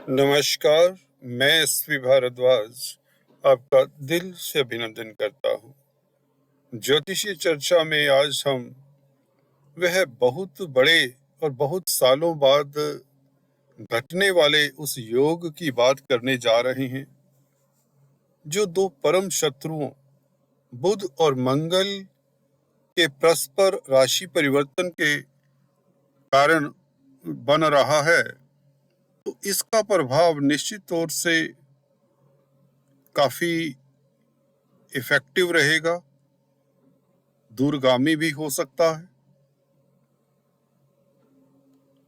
नमस्कार, मैं एसपी भारद्वाज आपका दिल से अभिनंदन करता हूँ। ज्योतिषीय चर्चा में आज हम वह बहुत बड़े और बहुत सालों बाद घटने वाले उस योग की बात करने जा रहे हैं जो दो परम शत्रुओं बुध और मंगल के परस्पर राशि परिवर्तन के कारण बन रहा है। तो इसका प्रभाव निश्चित तौर से काफी इफेक्टिव रहेगा, दूरगामी भी हो सकता है।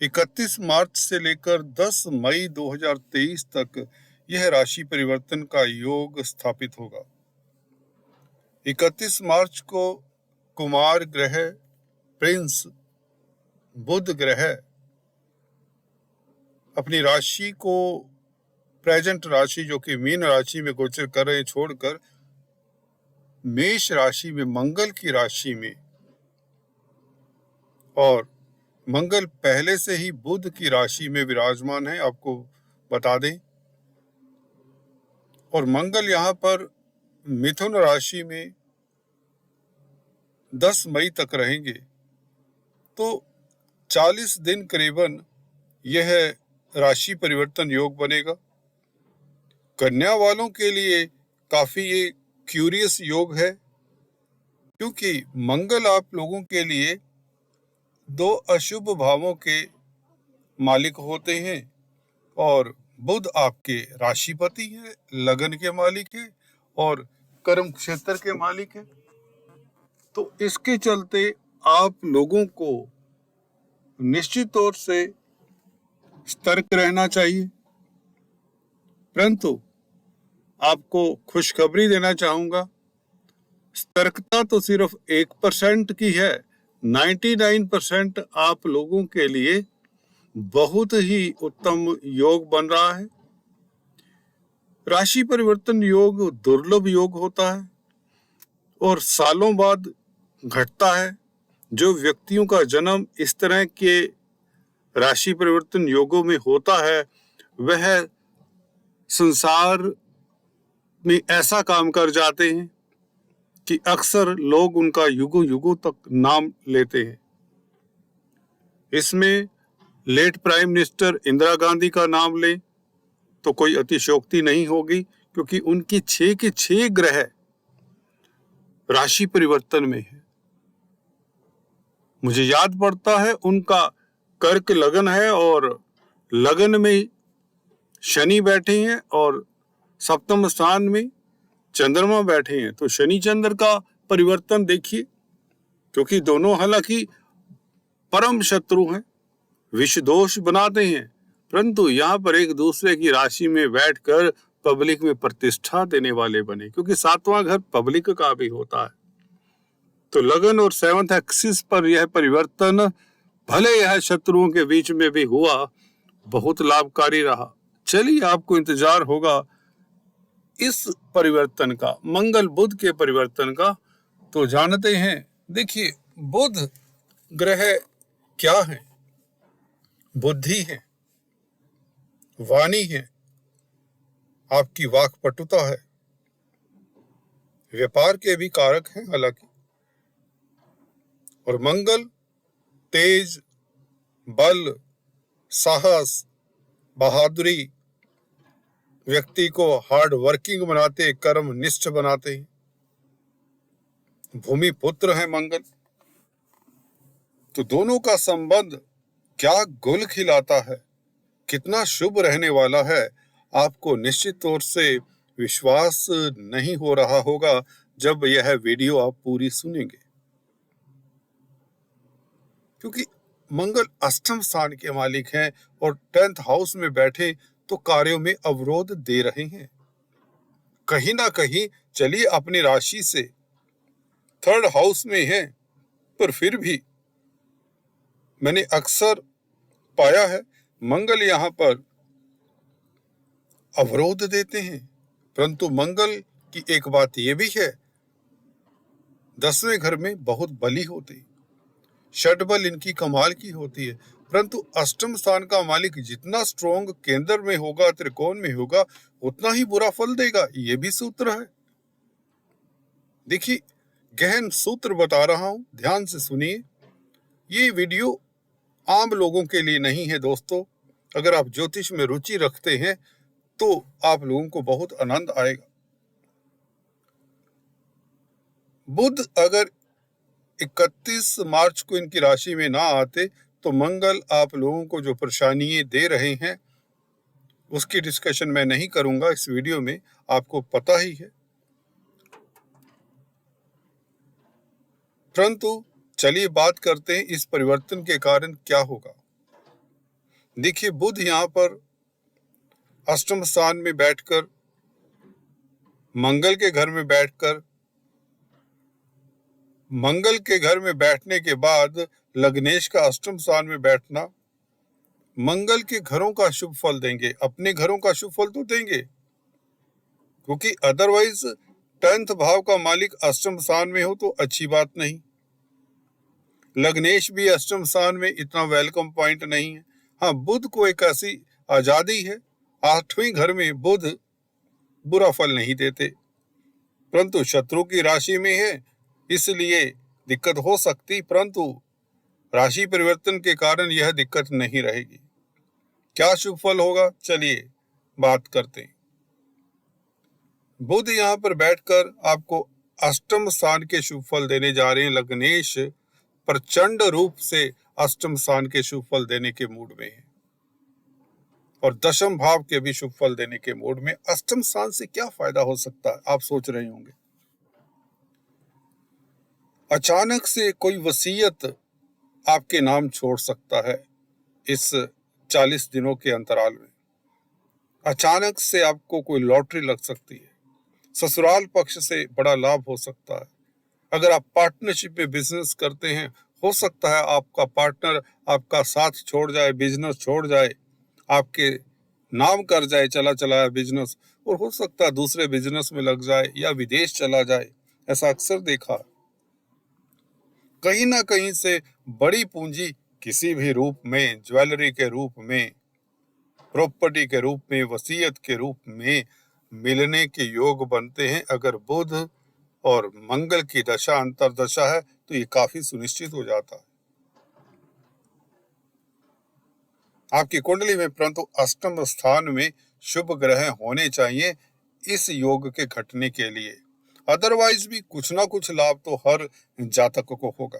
31 मार्च से लेकर 10 मई 2023 तक यह राशि परिवर्तन का योग स्थापित होगा। 31 मार्च को कुमार ग्रह प्रिंस बुध ग्रह अपनी राशि को प्रेजेंट राशि जो कि मीन राशि में गोचर कर रहे छोड़कर मेष राशि में मंगल की राशि में, और मंगल पहले से ही बुध की राशि में विराजमान है, आपको बता दें। और मंगल यहाँ पर मिथुन राशि में 10 मई तक रहेंगे। तो 40 दिन करीबन यह राशि परिवर्तन योग बनेगा। कन्या वालों के लिए काफी ये क्यूरियस योग है, क्योंकि मंगल आप लोगों के लिए दो अशुभ भावों के मालिक होते हैं और बुध आपके राशिपति है, लगन के मालिक है और कर्म क्षेत्र के मालिक है। तो इसके चलते आप लोगों को निश्चित तौर से सतर्क रहना चाहिए। परंतु आपको खुशखबरी देना चाहूंगा, सतर्कता तो सिर्फ 1% की है, 99% आप लोगों के लिए बहुत ही उत्तम योग बन रहा है। राशि परिवर्तन योग दुर्लभ योग होता है और सालों बाद घटता है। जो व्यक्तियों का जन्म इस तरह के राशि परिवर्तन योगों में होता है, वह संसार में ऐसा काम कर जाते हैं कि अक्सर लोग उनका युगों युगों तक नाम लेते हैं। इसमें let prime minister Indira Gandhi का नाम लें तो कोई अतिशयोक्ति नहीं होगी, क्योंकि उनकी 6 के 6 ग्रह राशि परिवर्तन में है। मुझे याद पड़ता है उनका कर्क लगन है और लगन में शनि बैठे हैं और सप्तम स्थान में चंद्रमा बैठे हैं। तो शनि चंद्र का परिवर्तन देखिए, क्योंकि दोनों हालांकि परम शत्रु हैं, विष दोष बनाते हैं, परंतु यहाँ पर एक दूसरे की राशि में बैठकर पब्लिक में प्रतिष्ठा देने वाले बने, क्योंकि 7वां घर पब्लिक का भी होता है। तो लगन और 7th एक्सिस पर यह परिवर्तन, भले यह शत्रुओं के बीच में भी हुआ, बहुत लाभकारी रहा। चलिए, आपको इंतजार होगा इस परिवर्तन का, मंगल बुध के परिवर्तन का। तो जानते हैं, देखिए बुध ग्रह क्या है? बुद्धि है, वाणी है, आपकी वाक्पटुता है, व्यापार के भी कारक हैं हालांकि। और मंगल तेज, बल, साहस, बहादुरी, व्यक्ति को हार्ड वर्किंग बनाते, कर्म निष्ठ बनाते हैं। भूमि पुत्र है मंगल। तो दोनों का संबंध क्या गुल खिलाता है, कितना शुभ रहने वाला है, आपको निश्चित तौर से विश्वास नहीं हो रहा होगा जब यह वीडियो आप पूरी सुनेंगे। क्योंकि मंगल अष्टम स्थान के मालिक हैं और 10th हाउस में बैठे तो कार्यों में अवरोध दे रहे हैं। कहीं ना कहीं चलिए अपनी राशि से 3rd हाउस में है, पर फिर भी मैंने अक्सर पाया है मंगल यहाँ पर अवरोध देते हैं। परंतु मंगल की एक बात यह भी है, 10वें घर में बहुत बली होती, षड बल इनकी कमाल की होती है। परंतु अष्टम स्थान का मालिक जितना स्ट्रॉन्ग केंद्र में होगा, त्रिकोण में होगा, उतना ही बुरा फल देगा। ये भी सूत्र है। देखिए, गहन सूत्र बता रहा हूं, ध्यान से सुनिए। ये वीडियो आम लोगों के लिए नहीं है दोस्तों। अगर आप ज्योतिष में रुचि रखते हैं तो आप लोगों को बहुत आनंद आएगा। बुध अगर 31 मार्च को इनकी राशि में ना आते तो मंगल आप लोगों को जो परेशानियां दे रहे हैं उसकी डिस्कशन मैं नहीं करूंगा इस वीडियो में, आपको पता ही है। परंतु चलिए बात करते हैं इस परिवर्तन के कारण क्या होगा। देखिए, बुध यहां पर अष्टम स्थान में बैठकर, मंगल के घर में बैठकर, मंगल के घर में बैठने के बाद लग्नेश का अष्टम स्थान में बैठना मंगल के घरों का शुभ फल देंगे। अपने घरों का शुभ फल तो देंगे, क्योंकि अदरवाइज 10th भाव का मालिक अष्टम स्थान में हो तो अच्छी बात नहीं। लग्नेश भी अष्टम स्थान में इतना वेलकम पॉइंट नहीं है। हाँ, बुध को एक ऐसी आजादी है, 8वें घर में बुध बुरा फल नहीं देते, परंतु शत्रु की राशि में है इसलिए दिक्कत हो सकती, परंतु राशि परिवर्तन के कारण यह दिक्कत नहीं रहेगी। क्या शुभ फल होगा, चलिए बात करते हैं। बुध यहां पर बैठकर आपको अष्टम स्थान के शुभ फल देने जा रहे हैं। लग्नेश प्रचंड रूप से अष्टम स्थान के शुभ फल देने के मूड में है और दशम भाव के भी शुभ फल देने के मूड में। अष्टम स्थान से क्या फायदा हो सकता है, आप सोच रहे होंगे। अचानक से कोई वसीयत आपके नाम छोड़ सकता है इस 40 दिनों के अंतराल में। अचानक से आपको कोई लॉटरी लग सकती है। ससुराल पक्ष से बड़ा लाभ हो सकता है। अगर आप पार्टनरशिप में बिजनेस करते हैं, हो सकता है आपका पार्टनर आपका साथ छोड़ जाए, बिजनेस छोड़ जाए, आपके नाम कर जाए चला चलाया बिजनेस, और हो सकता है दूसरे बिजनेस में लग जाए या विदेश चला जाए। ऐसा अक्सर देखा। कहीं ना कहीं से बड़ी पूंजी किसी भी रूप में, ज्वेलरी के रूप में, प्रॉपर्टी के रूप में, वसीयत के रूप में मिलने के योग बनते हैं। अगर बुध और मंगल की दशा अंतरदशा है तो ये काफी सुनिश्चित हो जाता है आपकी कुंडली में। परंतु अष्टम स्थान में शुभ ग्रह होने चाहिए इस योग के घटने के लिए। अदरवाइज भी कुछ ना कुछ लाभ तो हर जातक को होगा।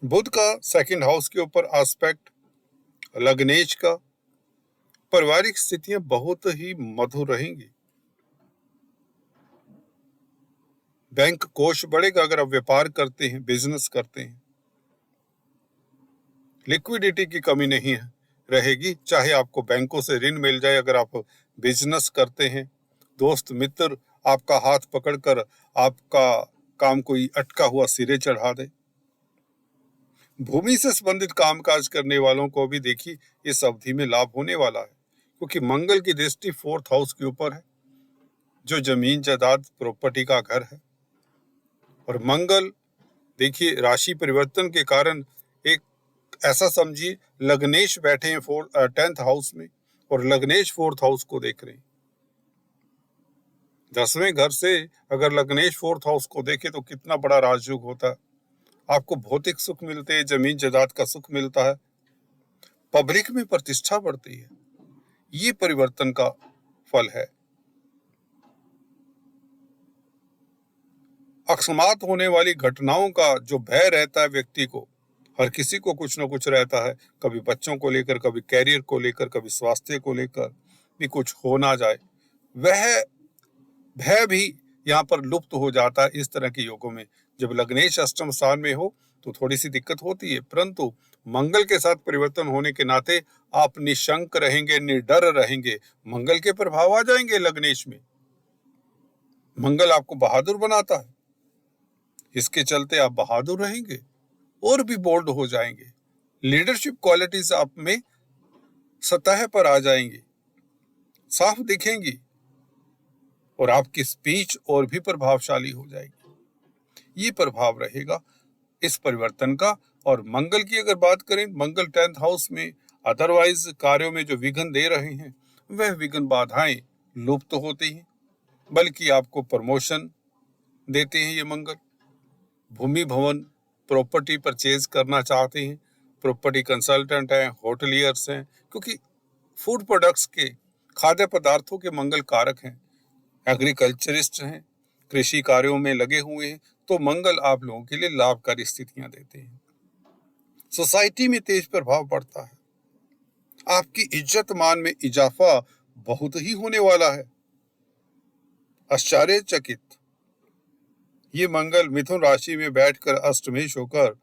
बुध का सेकंड हाउस के ऊपर एस्पेक्ट, लग्नेश का, पारिवारिक स्थितियां बहुत ही मधुर रहेंगी। बैंक कोष बढ़ेगा अगर आप व्यापार करते हैं, बिजनेस करते हैं। लिक्विडिटी की कमी नहीं है रहेगी, चाहे आपको बैंकों से ऋण मिल जाए। अगर आप बिजनेस करते हैं, दोस्त मित्र आपका हाथ पकड़कर आपका काम कोई अटका हुआ सिरे चढ़ा दे। भूमि से संबंधित कामकाज करने वालों को भी देखिए इस अवधि में लाभ होने वाला है, क्योंकि मंगल की दृष्टि 4th हाउस के ऊपर है, जो जमीन जायदाद प्रॉपर्टी का घर है। और मंगल देखिए राशि परिवर्तन के कारण एक ऐसा समझिए लग्नेश बैठे हैं 10th हाउस में और लग्नेश 4th हाउस को देख रहे हैं। 10वें घर से अगर लग्नेश 4th हाउस को देखे तो कितना बड़ा राजयोग होता है। आपको भौतिक सुख मिलते हैं, जमीन जायदाद का सुख मिलता है, पब्लिक में प्रतिष्ठा बढ़ती है। ये परिवर्तन का फल है। अकस्मात होने वाली घटनाओं का जो भय रहता है व्यक्ति को, हर किसी को कुछ ना कुछ रहता है, कभी बच्चों को लेकर, कभी कैरियर को लेकर, कभी स्वास्थ्य को लेकर भी कुछ हो ना जाए, वह भय भी यहाँ पर लुप्त हो जाता है इस तरह के योगों में। जब लग्नेश अष्टम स्थान में हो तो थोड़ी सी दिक्कत होती है, परंतु मंगल के साथ परिवर्तन होने के नाते आप निशंक रहेंगे, निडर रहेंगे। मंगल के प्रभाव आ जाएंगे लग्नेश में। मंगल आपको बहादुर बनाता है, इसके चलते आप बहादुर रहेंगे और भी बोल्ड हो जाएंगे। लीडरशिप क्वालिटीज आप में सतह पर आ जाएंगी, साफ दिखेंगी और आपकी स्पीच और भी प्रभावशाली हो जाएगी। ये प्रभाव रहेगा। इस परिवर्तन का। और मंगल की अगर बात करें, मंगल 10th हाउस में अदरवाइज कार्यों में जो विघ्न दे रहे हैं वह विघ्न बाधाएं लुप्त होती हैं, बल्कि आपको प्रमोशन देते हैं ये मंगल। भूमि भवन प्रॉपर्टी परचेज करना चाहते हैं, प्रॉपर्टी कंसल्टेंट हैं, होटलियर्स हैं, क्योंकि फूड प्रोडक्ट्स के खाद्य पदार्थों के मंगल कारक हैं, एग्रीकल्चरिस्ट हैं, कृषि कार्यों में लगे हुए हैं, तो मंगल आप लोगों के लिए लाभकारी स्थितियां देते हैं। सोसाइटी में तेज प्रभाव पड़ता है, आपकी इज्जत मान में इजाफा बहुत ही होने वाला है। आश्चर्यचकित ये मंगल मिथुन राशि में बैठकर अष्टमेश होकर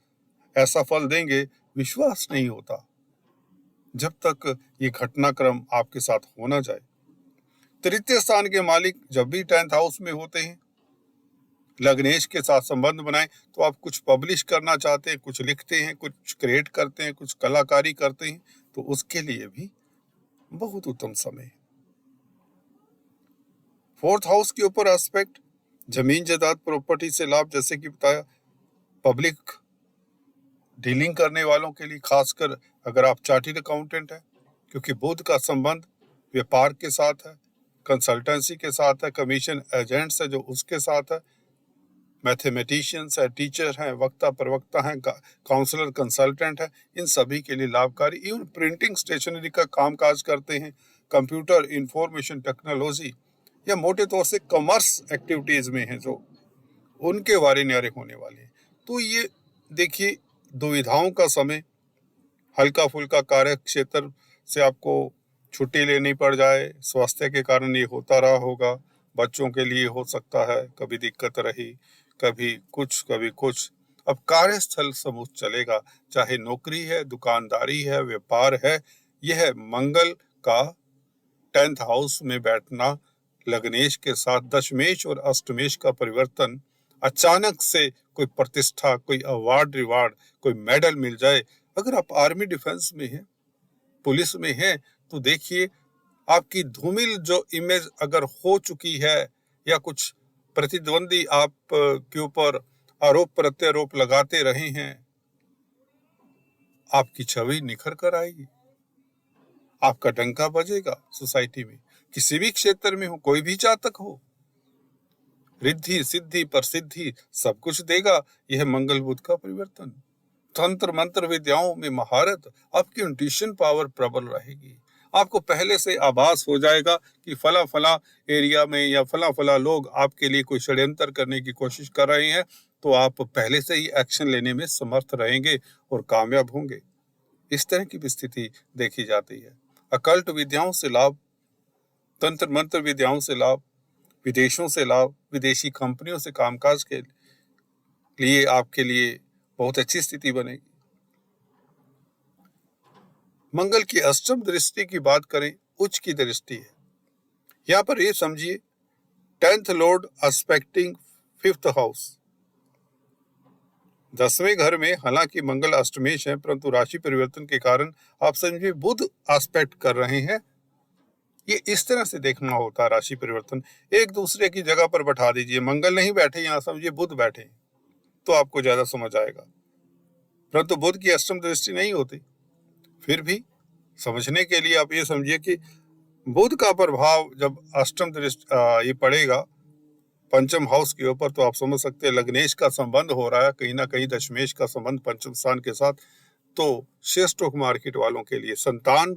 ऐसा फल देंगे, विश्वास नहीं होता जब तक ये घटनाक्रम आपके साथ हो ना जाए। तृतीय स्थान के मालिक जब भी 10th हाउस में होते हैं, लग्नेश के साथ संबंध बनाए तो आप कुछ पब्लिश करना चाहते हैं, कुछ लिखते हैं, कुछ क्रिएट करते हैं, कुछ कलाकारी करते हैं, तो उसके लिए भी बहुत उत्तम समय है। 4th हाउस के ऊपर एस्पेक्ट जमीन जायदाद प्रॉपर्टी से लाभ, जैसे कि बताया, पब्लिक डीलिंग करने वालों के लिए, खासकर अगर आप चार्टर्ड अकाउंटेंट हैं, क्योंकि बुध का संबंध व्यापार के साथ है, कंसल्टेंसी के साथ है, कमीशन एजेंट्स है जो उसके साथ है, मैथमेटिशियंस है, टीचर हैं, वक्ता प्रवक्ता हैं, काउंसलर कंसल्टेंट है, इन सभी के लिए लाभकारी। इवन प्रिंटिंग स्टेशनरी का कामकाज करते हैं, कंप्यूटर इंफॉर्मेशन टेक्नोलॉजी या मोटे तौर से कॉमर्स एक्टिविटीज में हैं जो, उनके वारे न्यारे होने वाले हैं। तो ये देखिए, दुविधाओं का समय, हल्का फुल्का कार्य क्षेत्र से आपको छुट्टी लेनी पड़ जाए, स्वास्थ्य के कारण ये होता रहा होगा, बच्चों के लिए हो सकता है, कभी दिक्कत रही, कभी कुछ कभी कुछ। अब कार्यस्थल समूह चलेगा, चाहे नौकरी है, दुकानदारी है, व्यापार है, यह मंगल का 10th हाउस में बैठना, लग्नेश के साथ दशमेश और अष्टमेश का परिवर्तन, अचानक से कोई प्रतिष्ठा, कोई अवार्ड रिवार्ड, कोई मेडल मिल जाए। अगर आप आर्मी डिफेंस में हैं, पुलिस में हैं, तो देखिए आपकी धूमिल जो इमेज अगर हो चुकी है या कुछ प्रतिद्वंदी आप के ऊपर आरोप प्रत्यारोप लगाते रहे हैं, आपकी छवि निखर कर आएगी, आपका डंका बजेगा सोसाइटी में, किसी भी क्षेत्र में हो, कोई भी जातक हो, रिद्धि सिद्धि प्रसिद्धि सब कुछ देगा यह मंगल बुध का परिवर्तन। तंत्र मंत्र विद्याओं में महारत, आपकी इंट्यूशन पावर प्रबल रहेगी, आपको पहले से आभास हो जाएगा कि फला फला एरिया में या फला फला लोग आपके लिए कोई षड्यंत्र करने की कोशिश कर रहे हैं, तो आप पहले से ही एक्शन लेने में समर्थ रहेंगे और कामयाब होंगे। इस तरह की भी स्थिति देखी जाती है। अकल्ट विद्याओं से लाभ, तंत्र मंत्र विद्याओं से लाभ, विदेशों से लाभ, विदेशी कंपनियों से कामकाज के लिए आपके लिए बहुत अच्छी स्थिति बनेगी। मंगल की अष्टम दृष्टि की बात करें, उच्च की दृष्टि है। यहां पर ये समझिए, 10th Lord expecting 5th house, 10वें घर में, हालांकि मंगल अष्टमेश है, परंतु राशि परिवर्तन के कारण आप समझिए बुध एस्पेक्ट कर रहे हैं। ये इस तरह से देखना होता है राशि परिवर्तन, एक दूसरे की जगह पर बैठा दीजिए, मंगल नहीं बैठे यहाँ, समझिए बुध बैठे, तो आपको ज्यादा समझ आएगा। परंतु बुध की अष्टम दृष्टि नहीं होती, फिर भी समझने के लिए आप ये समझिए कि बुध का प्रभाव जब अष्टम दृष्टि ये पड़ेगा पंचम हाउस के ऊपर, तो आप समझ सकते हैं लग्नेश का संबंध हो रहा है, कहीं ना कहीं दशमेश का संबंध पंचम स्थान के साथ, तो शेयर स्टॉक मार्केट वालों के लिए संतान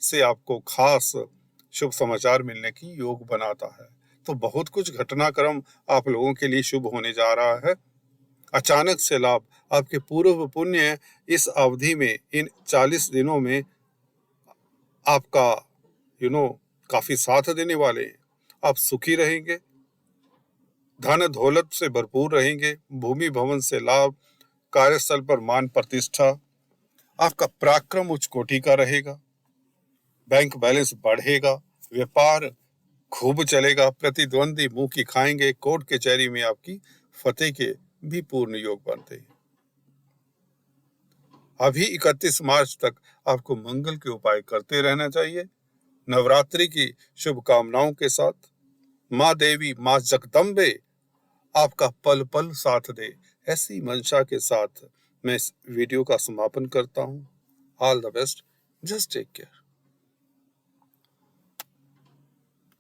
से आपको खास शुभ समाचार मिलने की योग बनाता है। तो बहुत कुछ घटनाक्रम आप लोगों के लिए शुभ होने जा रहा है। अचानक से लाभ, आपके पूर्व पुण्य इस अवधि में, इन 40 दिनों में आपका काफी साथ देने वाले हैं। आप सुखी रहेंगे, धन दौलत से भरपूर रहेंगे, भूमि भवन से लाभ, कार्यस्थल पर मान प्रतिष्ठा, आपका पराक्रम उच्च कोटि का रहेगा, बैंक बैलेंस बढ़ेगा, व्यापार खूब चलेगा, प्रतिद्वंदी मुंह की खाएंगे, कोर्ट कचहरी में आपकी फतेह के भी पूर्ण योग बनते हैं। अभी 31 मार्च तक आपको मंगल के उपाय करते रहना चाहिए। नवरात्रि की शुभकामनाओं के साथ माँ देवी, माँ जगदम्बे आपका पल पल साथ दे, ऐसी मंशा के साथ मैं इस वीडियो का समापन करता हूँ। All the best, just take care.